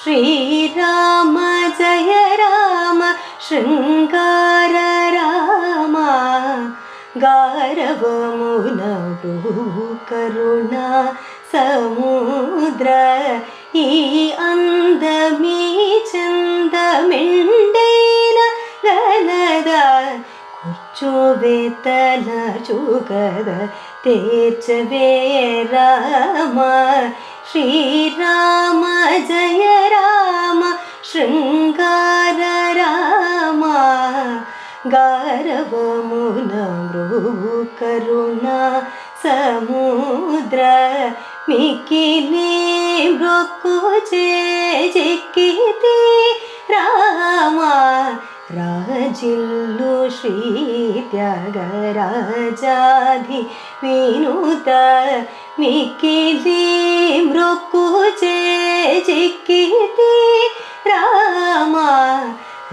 श्रीराम जय राम शृङ्गार राम गारवमुनवृकरुणा समुद्र ई अंदमी चंदमिंडेन गनद कुर्चुवे तल चुगद तेर्चवे राम श्रीराम जय राम शृङ्गार राम गारवमुनवृकरुणा समुद्र मिक्किली मृक्कुचे जिक्किति राम राजिल्लु श्री त्यागराजाधि विनुत मिक्किली मृक्कुचे जिक्किति राम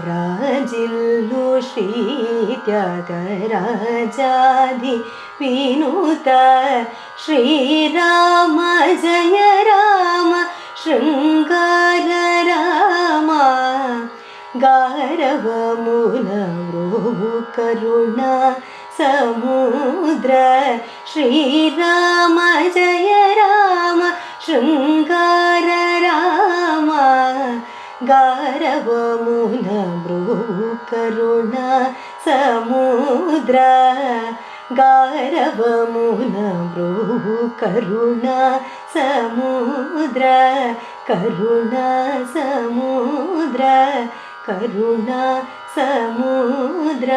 राजिल्लु श्री त्यागराजाधि विनुत श्रीराम जय राम शृङ्गार राम गारवमुनवृकरुणा समुद्र श्रीराम जय राम शृङ्गार राम गारवमुनवृकरुणा समुद्र गारवमुनवृकरुणा समुद्र करुणा समुद्र करुणा समुद्र।